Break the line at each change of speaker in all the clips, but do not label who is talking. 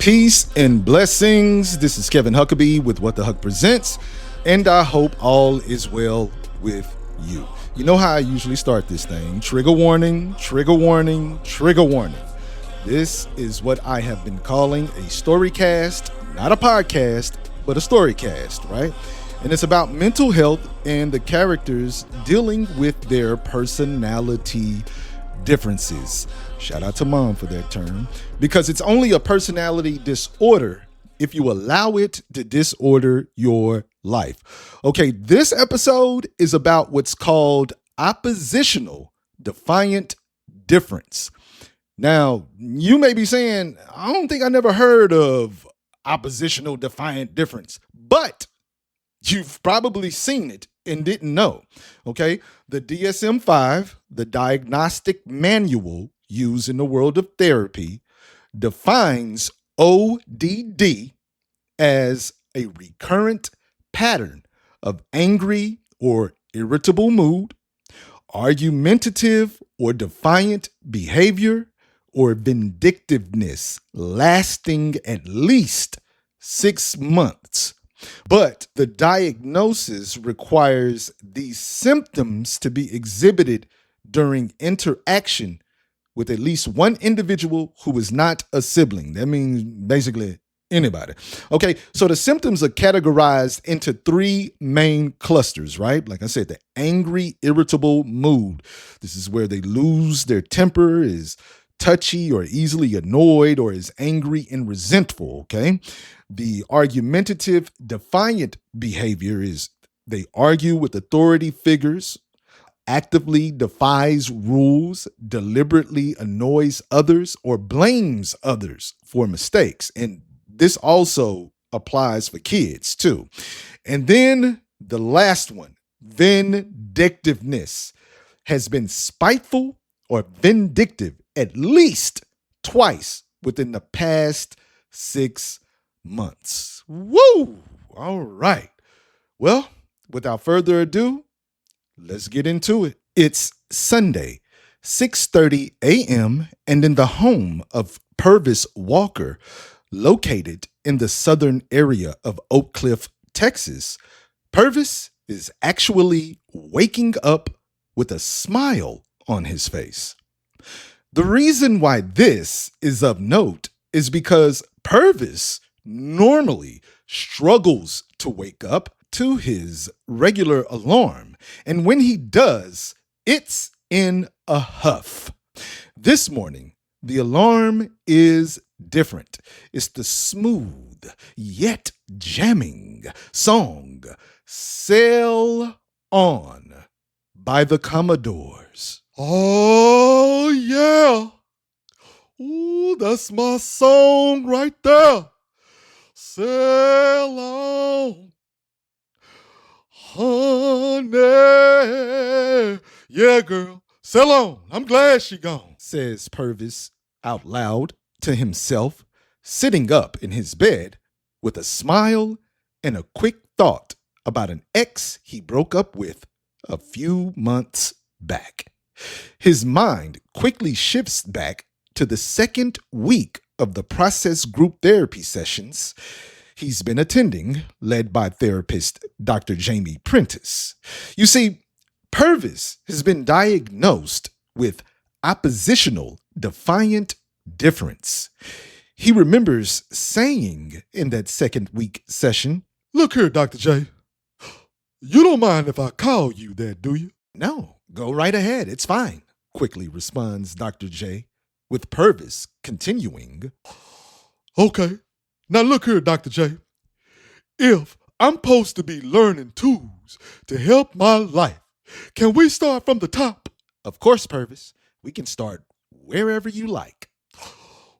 Peace and blessings. This is Kevin Huckabee with What the Huck Presents, and I hope all is well with you. You know how I usually start this thing. Trigger warning, trigger warning, trigger warning. This is what I have been calling a storycast, not a podcast, but a storycast, right? And it's about mental health and the characters dealing with their personality differences. Shout out to Mom for that term, because it's only a personality disorder if you allow it to disorder your life. Okay, this episode is about what's called oppositional defiant difference. Now, you may be saying, I don't think I never heard of oppositional defiant difference, but you've probably seen it and didn't know, okay? The DSM-5, the diagnostic manual used in the world of therapy, defines ODD as a recurrent pattern of angry or irritable mood, argumentative or defiant behavior, or vindictiveness lasting at least 6 months. But the diagnosis requires these symptoms to be exhibited during interaction with at least one individual who is not a sibling. That means basically anybody. Okay, so the symptoms are categorized into 3 main clusters, right? Like I said, the angry, irritable mood. This is where they lose their temper, is touchy or easily annoyed, or is angry and resentful, okay? The argumentative, defiant behavior is they argue with authority figures, actively defies rules, deliberately annoys others, or blames others for mistakes. And this also applies for kids too. And then the last one, vindictiveness, has been spiteful or vindictive at least twice within the past 6 months. Woo! All right. Well, without further ado, let's get into it. It's Sunday, 6:30 a.m., and in the home of Purvis Walker, located in the southern area of Oak Cliff, Texas, Purvis is actually waking up with a smile on his face. The reason why this is of note is because Purvis normally struggles to wake up to his regular alarm, and when he does, it's in a huff. This morning, the alarm is different. It's the smooth yet jamming song "Sail On" by the Commodores. Oh, yeah. Ooh, that's my song right there. Sail on, honey. Yeah, girl, sail on. I'm glad she gone, says Purvis out loud to himself, sitting up in his bed with a smile and a quick thought about an ex he broke up with a few months back. His mind quickly shifts back to the second week of the process group therapy sessions he's been attending, led by therapist Dr. Jamie Prentice. You see, Purvis has been diagnosed with oppositional defiant difference. He remembers saying in that second week session, "Look here, Dr. J, you don't mind if I call you that, do you?" "No, go right ahead. It's fine," quickly responds Dr. J, with Purvis continuing, "Okay, now look here, Dr. J. If I'm supposed to be learning tools to help my life, can we start from the top?" "Of course, Purvis. We can start wherever you like."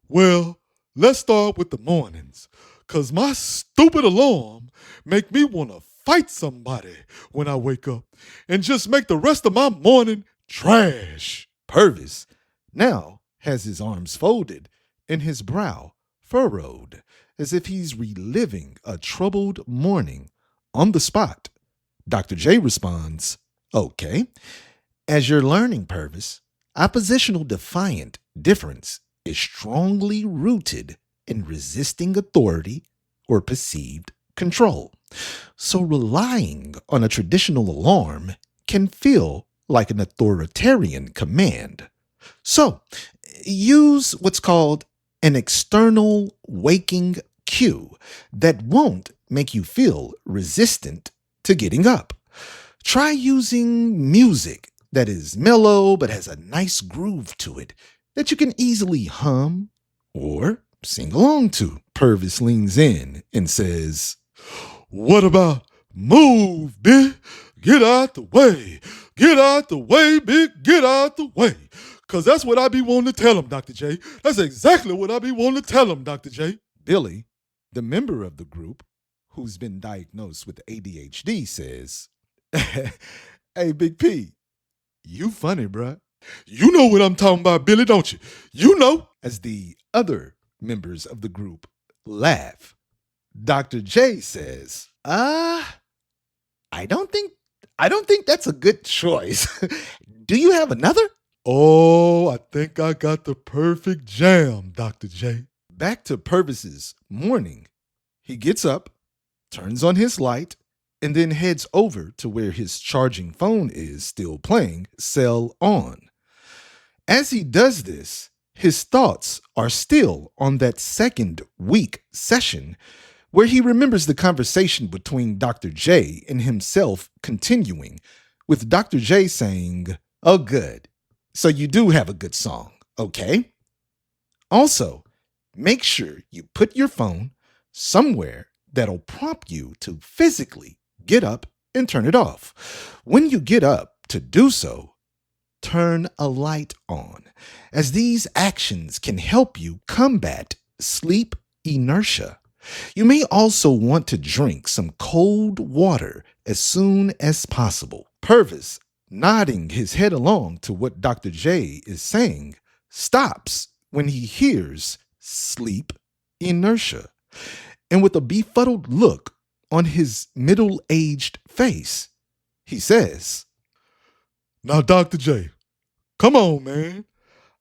"Well, let's start with the mornings, because my stupid alarm make me want to fight somebody when I wake up and just make the rest of my morning trash." Purvis now has his arms folded and his brow furrowed, as if he's reliving a troubled morning on the spot. Dr. J responds, "Okay, as you're learning, Purvis, oppositional defiant difference is strongly rooted in resisting authority or perceived control. So relying on a traditional alarm can feel like an authoritarian command. So use what's called an external waking cue that won't make you feel resistant to getting up. Try using music that is mellow but has a nice groove to it that you can easily hum or sing along to. Purvis leans in and says, "What about move, big? Get out the way. Get out the way, big. Get out the way." Because that's what I be wanting to tell him, Dr. J. That's exactly what I be wanting to tell him, Dr. J. Billy, the member of the group who's been diagnosed with ADHD, says, "Hey, Big P, you funny, bruh. You know what I'm talking about, Billy, don't you? You know." As the other members of the group laugh, Dr. J says, I don't think that's a good choice. Do you have another?" "Oh, I think I got the perfect jam, Dr. J." Back to Purvis's morning. He gets up, turns on his light, and then heads over to where his charging phone is still playing Cell On. As he does this, his thoughts are still on that second week session where he remembers the conversation between Dr. J and himself continuing, with Dr. J saying, "Oh, good. So you do have a good song, okay? Also, make sure you put your phone somewhere that'll prompt you to physically get up and turn it off. When you get up to do so, turn a light on, as these actions can help you combat sleep inertia. You may also want to drink some cold water as soon as possible." Purvis, nodding his head along to what Dr. J is saying, stops when he hears sleep inertia. And with a befuddled look on his middle-aged face, he says, "Now, Dr. J, come on, man.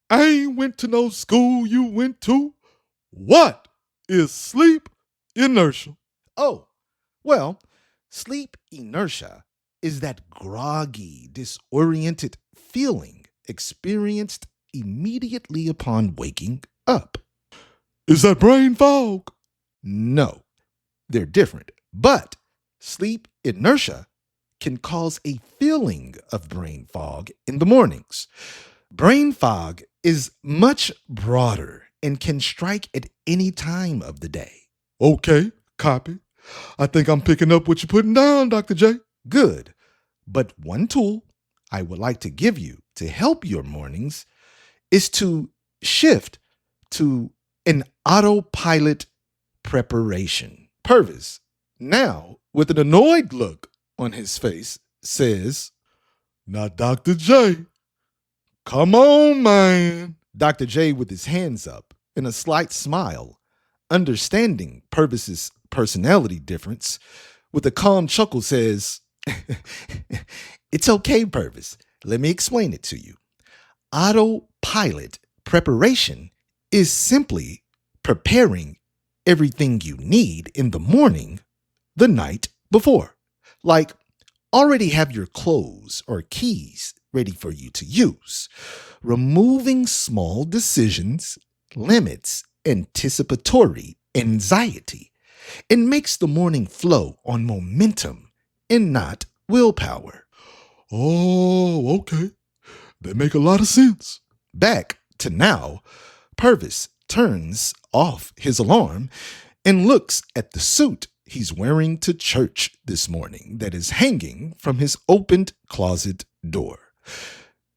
I ain't went to no school you went to. What is sleep inertia?" "Oh, well, sleep inertia is that groggy, disoriented feeling experienced immediately upon waking up." "Is that brain fog?" "No, they're different. But sleep inertia can cause a feeling of brain fog in the mornings. Brain fog is much broader and can strike at any time of the day." "Okay, copy. I think I'm picking up what you're putting down, Dr. J." "Good. But one tool I would like to give you to help your mornings is to shift to an autopilot preparation." Purvis, now with an annoyed look on his face, says, "Now, Dr. J, come on, man." Dr. J, with his hands up and a slight smile, understanding Purvis's personality difference, with a calm chuckle says, "It's okay, Purvis. Let me explain it to you. Autopilot preparation is simply preparing everything you need in the morning the night before. Like, already have your clothes or keys ready for you to use. Removing small decisions limits anticipatory anxiety and makes the morning flow on momentum and not willpower." "Oh, okay. That make a lot of sense." Back to now, Purvis turns off his alarm and looks at the suit he's wearing to church this morning that is hanging from his opened closet door.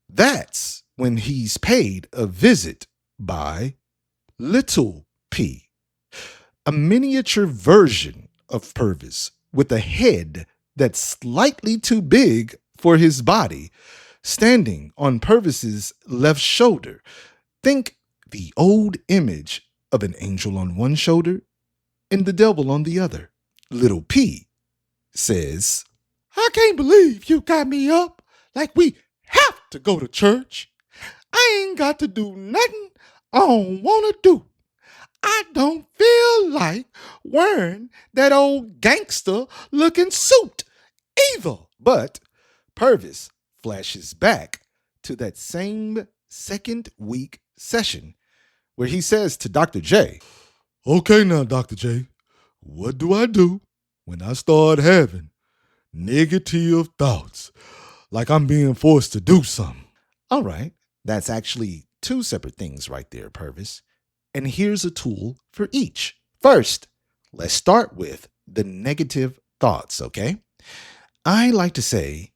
That's when he's paid a visit by Little P, a miniature version of Purvis with a head that's slightly too big for his body, standing on Purvis's left shoulder. Think the old image of an angel on one shoulder and the devil on the other. Little P says, "I can't believe you got me up like we have to go to church. I ain't got to do nothing I don't want to do. I don't feel like wearing that old gangster looking suit either. But Purvis flashes back to that same second week session where he says to Dr. J, "Okay, now, Dr. J, what do I do when I start having negative thoughts, like I'm being forced to do something?" All right, that's actually two separate things right there, Purvis. And here's a tool for each. First, let's start with the negative thoughts, okay? I like to say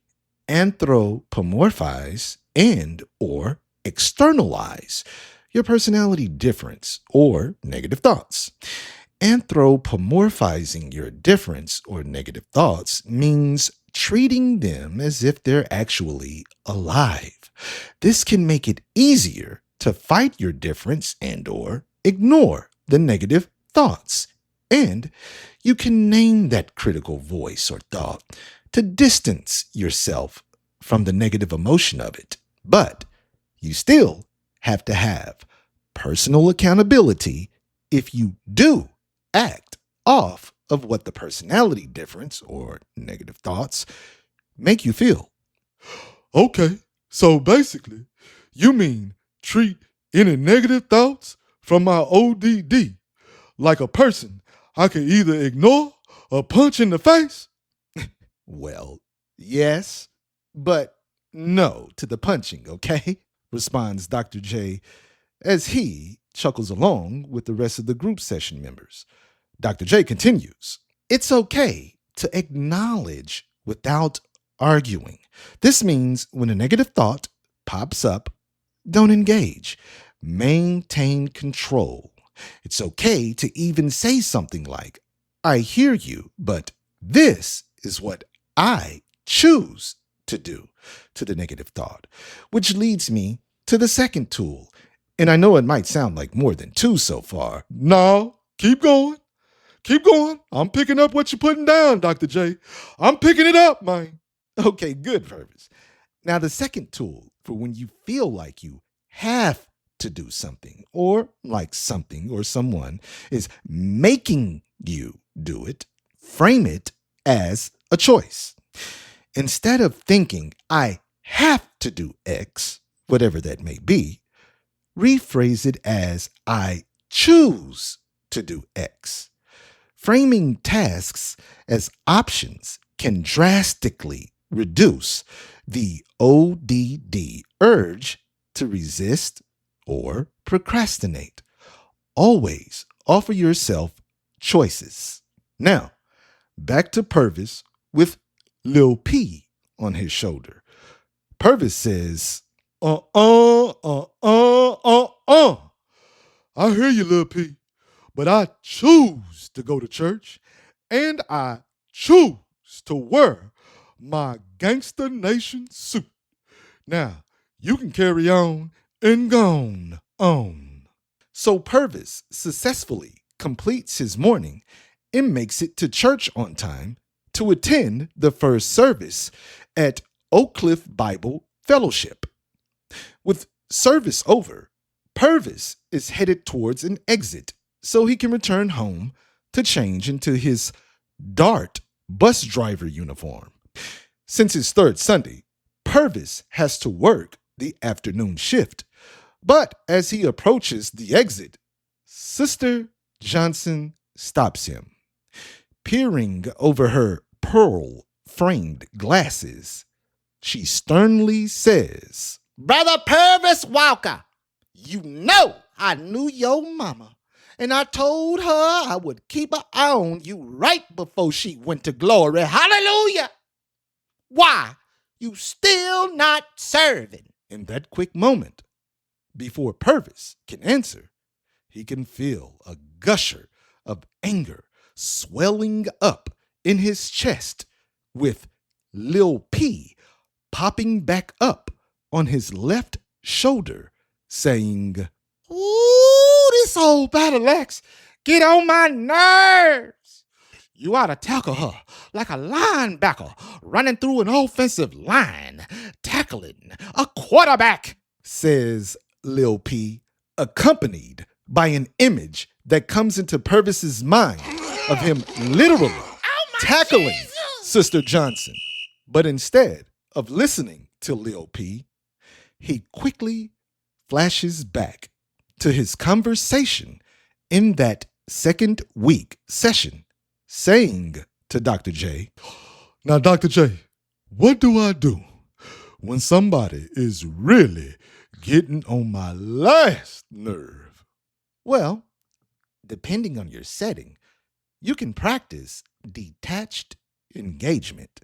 anthropomorphize and or externalize your personality difference or negative thoughts. Anthropomorphizing your difference or negative thoughts means treating them as if they're actually alive. This can make it easier to fight your difference and or ignore the negative thoughts. And you can name that critical voice or thought to distance yourself from the negative emotion of it. But you still have to have personal accountability if you do act off of what the personality difference or negative thoughts make you feel. Okay, so basically, you mean treat any negative thoughts from my ODD like a person I can either ignore or punch in the face? Well, yes, but no to the punching, okay? Responds Dr. J as he chuckles along with the rest of the group session members. Dr. J continues, "It's okay to acknowledge without arguing. This means when a negative thought pops up, don't engage. Maintain control. It's okay to even say something like, 'I hear you, but this is what I choose to do,' to the negative thought, which leads me to the second tool. And I know it might sound like more than two so far. No, keep going. Keep going. I'm picking up what you're putting down, Dr. J. I'm picking it up, man." Okay, good, Purvis. Now, the second tool for when you feel like you have to do something or like something or someone is making you do it, frame it as a choice. Instead of thinking, "I have to do X," whatever that may be, rephrase it as, "I choose to do X." Framing tasks as options can drastically reduce the ODD urge to resist or procrastinate. Always offer yourself choices. Now, back to Purvis with Lil P on his shoulder. Purvis says, I hear you, Lil P, but I choose to go to church and I choose to wear my Gangsta Nation suit. Now, you can carry on and gone on." So Purvis successfully completes his morning and makes it to church on time to attend the first service at Oak Cliff Bible Fellowship. With service over, Purvis is headed towards an exit so he can return home to change into his DART bus driver uniform. Since his third Sunday, Purvis has to work the afternoon shift. But as he approaches the exit, Sister Johnson stops him. Peering over her pearl-framed glasses, she sternly says, "Brother Purvis Walker, you know I knew your mama, and I told her I would keep an eye on you right before she went to glory. Hallelujah! Why, you still not serving?" In that quick moment, before Purvis can answer, he can feel a gusher of anger swelling up in his chest, with Lil P popping back up on his left shoulder, saying, "Ooh, this old battle axe get on my nerves. You ought to tackle her like a linebacker running through an offensive line, tackling a quarterback," says Lil P, accompanied by an image that comes into Purvis's mind of him literally tackling Sister Johnson. But instead of listening to Lil P, he quickly flashes back to his conversation in that second week session, saying to Dr. J, "Now, Dr. J, what do I do when somebody is really getting on my last nerve?" Well, depending on your setting, you can practice detached engagement.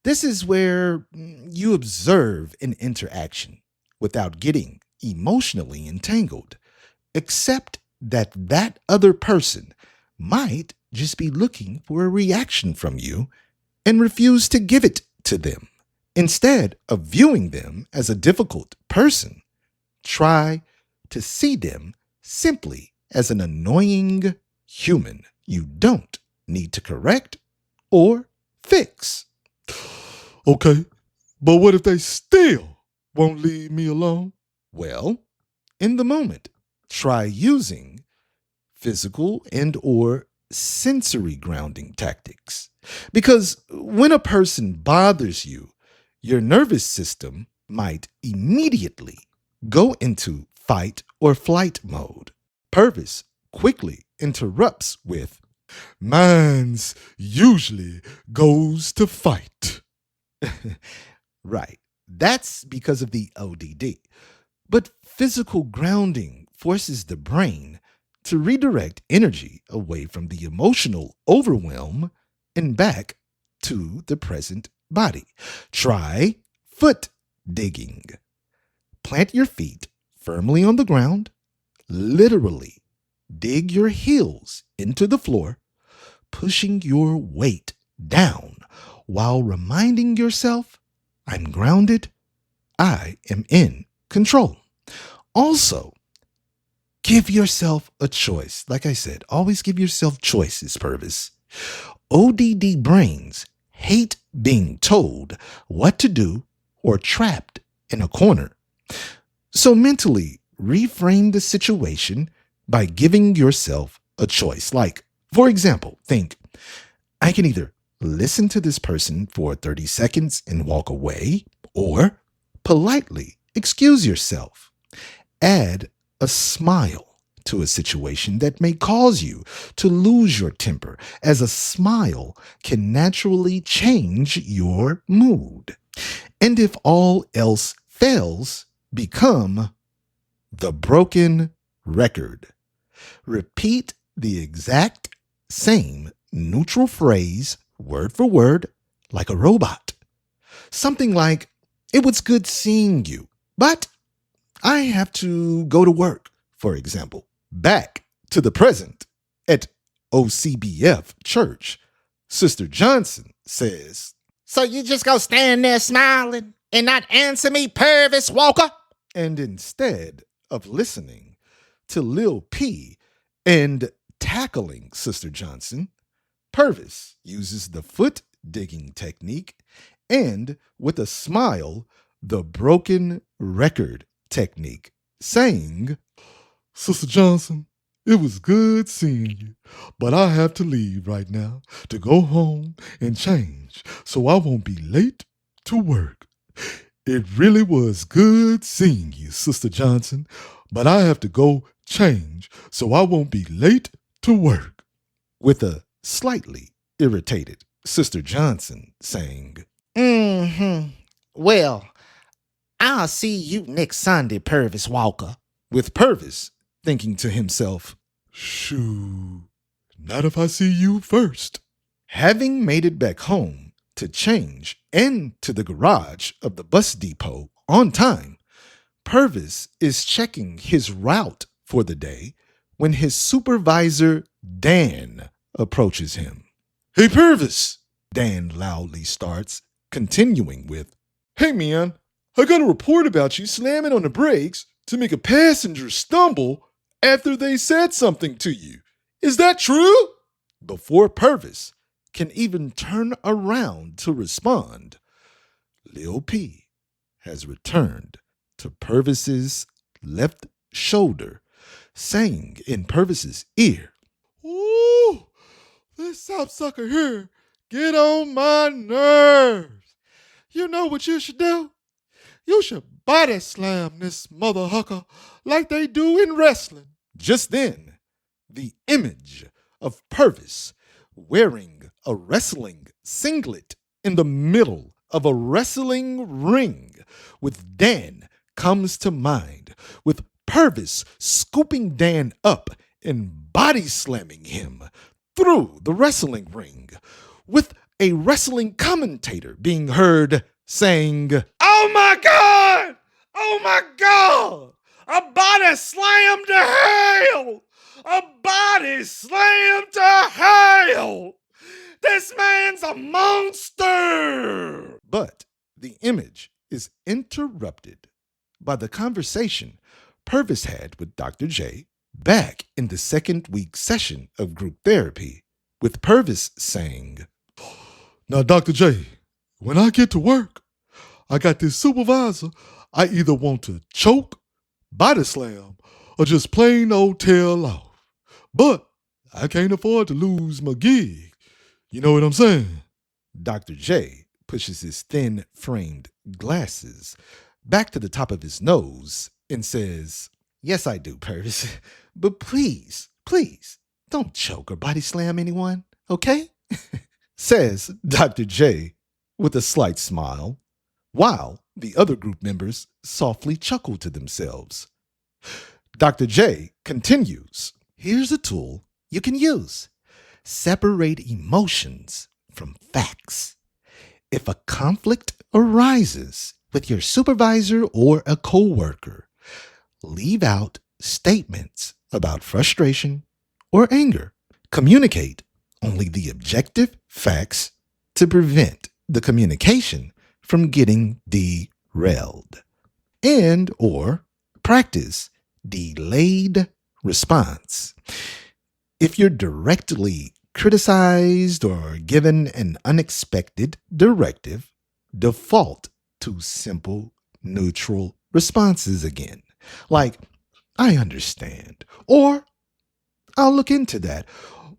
This is where you observe an interaction without getting emotionally entangled, except that that other person might just be looking for a reaction from you and refuse to give it to them. Instead of viewing them as a difficult person, try to see them simply as an annoying human you don't need to correct or fix. Okay, but what if they still won't leave me alone? Well, in the moment, try using physical and or sensory grounding tactics. Because when a person bothers you, your nervous system might immediately go into fight or flight mode. Purvis quickly interrupts with, "Mine's usually goes to fight." Right. That's because of the ODD. But physical grounding forces the brain to redirect energy away from the emotional overwhelm and back to the present body. Try foot digging. Plant your feet firmly on the ground, literally dig your heels into the floor, pushing your weight down while reminding yourself, "I'm grounded, I am in control." Also, give yourself a choice. Like I said, always give yourself choices, Purvis. ODD brains hate being told what to do or trapped in a corner. So mentally reframe the situation by giving yourself a choice. Like, for example, think, I can either listen to this person for 30 seconds and walk away, or politely excuse yourself. Add a smile to a situation that may cause you to lose your temper, as a smile can naturally change your mood. And if all else fails, become the broken record. Repeat the exact same neutral phrase, word for word, like a robot. Something like, "It was good seeing you, but I have to go to work," for example. Back to the present. At OCBF Church, Sister Johnson says,
"So you just go stand there smiling and not answer me, Purvis Walker?"
And instead of listening to Lil P and tackling Sister Johnson, Purvis uses the foot digging technique and, with a smile, the broken record technique, saying, "Sister Johnson, it was good seeing you, but I have to leave right now to go home and change so I won't be late to work. It really was good seeing you, Sister Johnson, but I have to go change so I won't be late to work." With a slightly irritated Sister Johnson saying,
Well, I'll see you next Sunday, Purvis Walker."
with Purvis thinking to himself, "Shoo, not if I see you first." Having made it back home to change and to the garage of the bus depot on time, Purvis is checking his route for the day when his supervisor, Dan, approaches him. "Hey, Purvis," Dan loudly starts, continuing with, "Hey, man, I got a report about you slamming on the brakes to make a passenger stumble after they said something to you. Is that true?" Before Purvis can even turn around to respond, Lil P has returned to Purvis's left shoulder, saying in Purvis's ear, "Ooh, this sapsucker here get on my nerves. You know what you should do? You should body slam this mother hucker like they do in wrestling." Just then, the image of Purvis wearing a wrestling singlet in the middle of a wrestling ring with Dan comes to mind, with Purvis scooping Dan up and body slamming him through the wrestling ring, with a wrestling commentator being heard saying, "Oh my God! Oh my God! A body slam to hell! A body slam to hell! This man's a monster!" But the image is interrupted by the conversation Purvis had with Dr. J back in the second week session of group therapy, with Purvis saying, "Now, Dr. J, when I get to work, I got this supervisor I either want to choke, body slam, or just plain old tail off. But I can't afford to lose my gig. You know what I'm saying?" Dr. J pushes his thin-framed glasses back to the top of his nose and says, "Yes, I do, Purvis. But please, don't choke or body slam anyone, okay?" says Dr. J with a slight smile, while the other group members softly chuckle to themselves. Dr. J continues, "Here's a tool you can use. Separate emotions from facts. If a conflict arises with your supervisor or a coworker, leave out statements about frustration or anger. Communicate only the objective facts to prevent the communication from getting derailed. And or practice delayed response. If you're directly criticized or given an unexpected directive, default to simple, neutral responses again. Like, 'I understand,' or 'I'll look into that,'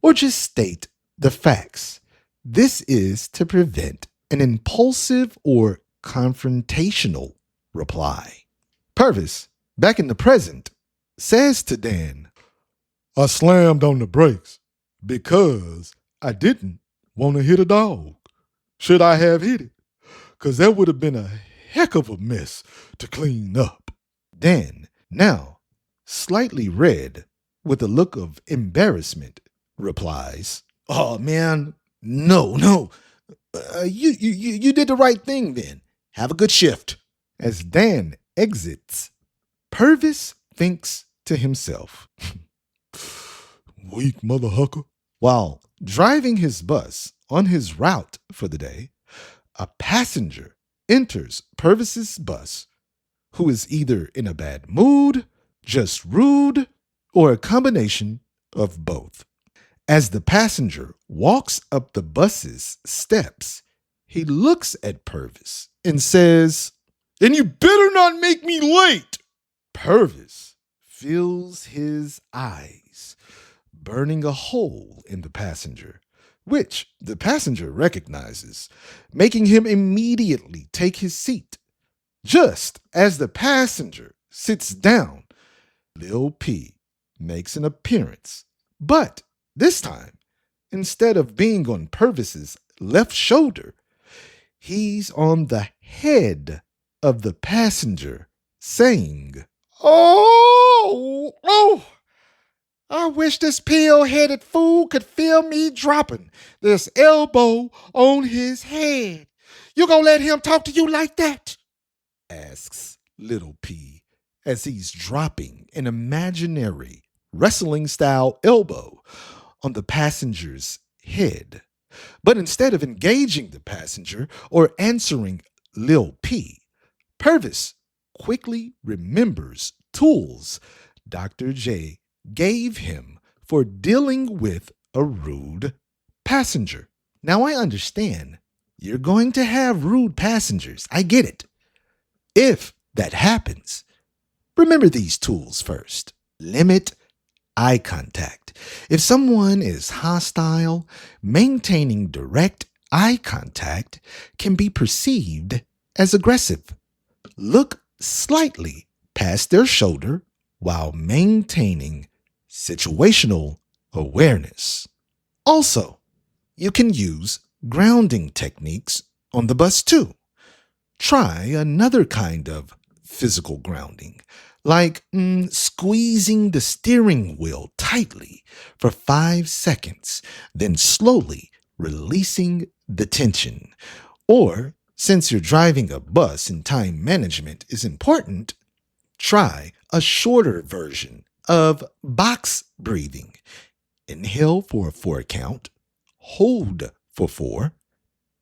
or just state the facts. This is to prevent an impulsive or confrontational reply." Purvis, back in the present, says to Dan, "I slammed on the brakes because I didn't want to hit a dog. Should I have hit it? Because that would have been a heck of a mess to clean up." Dan, now slightly red with a look of embarrassment, replies, "Oh man, no. You did the right thing then. Have a good shift." As Dan exits, Purvis thinks to himself, "Weak mother hucker." While driving his bus on his route for the day, a passenger enters Purvis's bus who is either in a bad mood, just rude, or a combination of both. As the passenger walks up the bus's steps, he looks at Purvis and says, "And you better not make me late." Purvis feels his eyes burning a hole in the passenger, which the passenger recognizes, making him immediately take his seat. Just as the passenger sits down, Lil P makes an appearance, but this time, instead of being on Purvis's left shoulder, he's on the head of the passenger, saying, Oh, I wish this pill-headed fool could feel me dropping this elbow on his head. You gonna let him talk to you like that?" asks Little P as he's dropping an imaginary wrestling-style elbow on the passenger's head. But instead of engaging the passenger or answering Lil P, Purvis quickly remembers tools Dr. J gave him for dealing with a rude passenger. Now, I understand you're going to have rude passengers. I get it. If that happens, remember these tools first. Limit eye contact. If someone is hostile, maintaining direct eye contact can be perceived as aggressive. Look slightly past their shoulder while maintaining situational awareness. Also, you can use grounding techniques on the bus too. Try another kind of physical grounding, like squeezing the steering wheel tightly for 5 seconds, then slowly releasing the tension. Or, since you're driving a bus and time management is important, try a shorter version of box breathing. Inhale for a 4 count, hold for 4,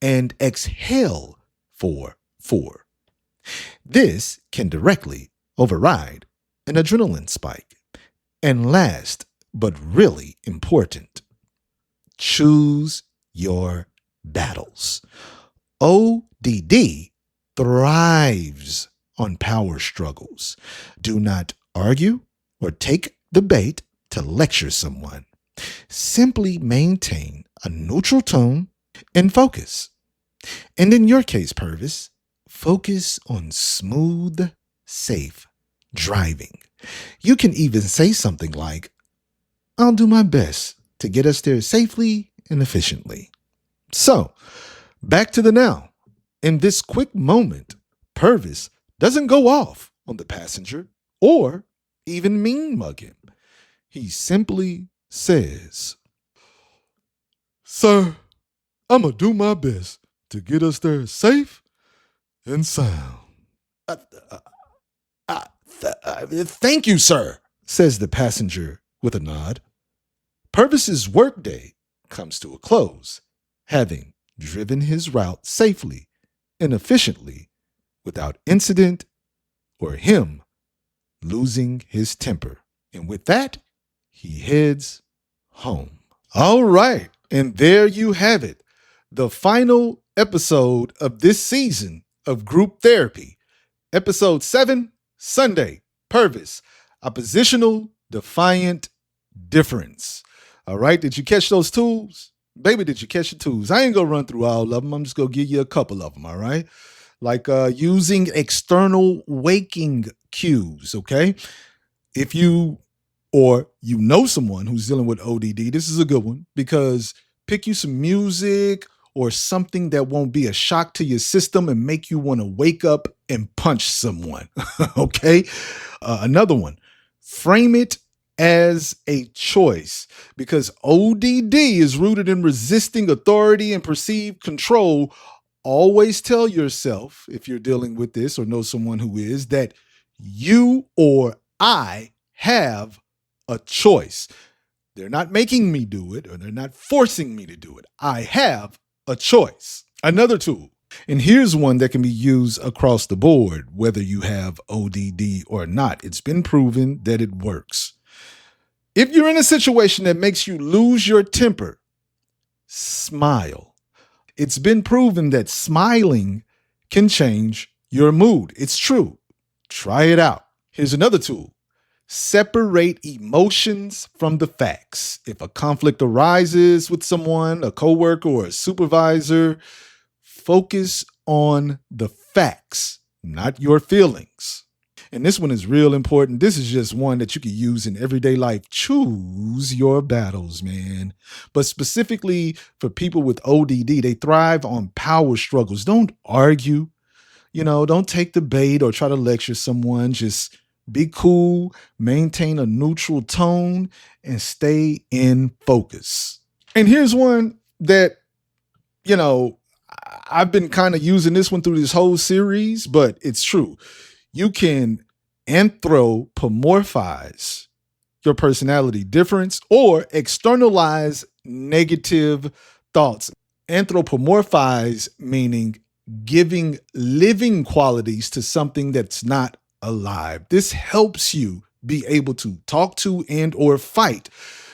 and exhale for 4. This can directly override an adrenaline spike. And last, but really important, choose your battles. ODD thrives on power struggles. Do not argue or take the bait to lecture someone. Simply maintain a neutral tone and focus. And in your case, Purvis, focus on smooth, safe driving. You can even say something like, I'll do my best to get us there safely and efficiently. So, back to the now. In this quick moment, Purvis doesn't go off on the passenger or even mean mug him. He simply says, Sir, I'm going to do my best to get us there safe and sound. Thank you, sir, says the passenger with a nod. Purvis's workday comes to a close, having driven his route safely and efficiently without incident or him losing his temper. And with that, he heads home. All right. And there you have it. The final episode of this season of Group Therapy. Episode 7, Sunday, Purvis, Oppositional, Defiant, Difference. All right. Did you catch those tools? Baby, did you catch the tools? I ain't going to run through all of them. I'm just going to give you a couple of them. All right. Like using external waking cues. Okay. If you or you know someone who's dealing with ODD, this is a good one because pick you some music or something that won't be a shock to your system and make you want to wake up and punch someone. Okay. Another one, frame it as a choice because ODD is rooted in resisting authority and perceived control. Always tell yourself, if you're dealing with this or know someone who is, that you or I have a choice. They're not making me do it or they're not forcing me to do it. I have a choice. Another tool. And here's one that can be used across the board, whether you have ODD or not. It's been proven that it works. If you're in a situation that makes you lose your temper, smile. It's been proven that smiling can change your mood. It's true. Try it out. Here's another tool. Separate emotions from the facts. If a conflict arises with someone, a coworker or a supervisor, focus on the facts, not your feelings. And this one is real important. This is just one that you can use in everyday life. Choose your battles, man. But specifically for people with ODD, they thrive on power struggles. Don't argue. Don't take the bait or try to lecture someone. Just be cool, maintain a neutral tone, and stay in focus. And here's one that, I've been kind of using this one through this whole series, but it's true. You can anthropomorphize your personality difference or externalize negative thoughts. Anthropomorphize meaning giving living qualities to something that's not alive. This helps you be able to talk to and or fight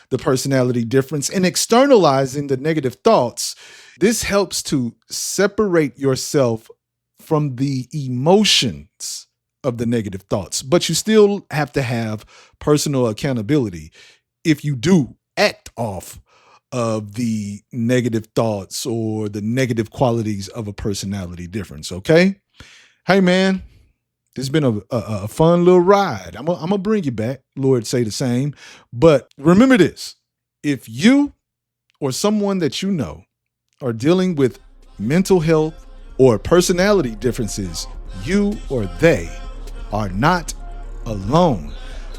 the personality difference. And externalizing the negative thoughts, this helps to separate yourself from the emotions of the negative thoughts, but you still have to have personal accountability. if you do act off of the negative thoughts or the negative qualities of a personality difference, okay? Hey, man, this has been a fun little ride. I'm going to bring you back. Lord say the same. But remember this. If you or someone that you know are dealing with mental health or personality differences, you or they are not alone.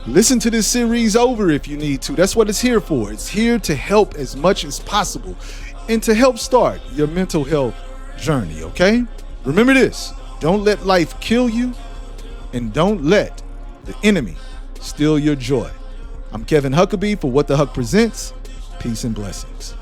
Listen to this series over if you need to. That's what it's here for. It's here to help as much as possible and to help start your mental health journey, okay? Remember this. Don't let life kill you, and don't let the enemy steal your joy. I'm Kevin Huckabee for What the Huck Presents. Peace and blessings.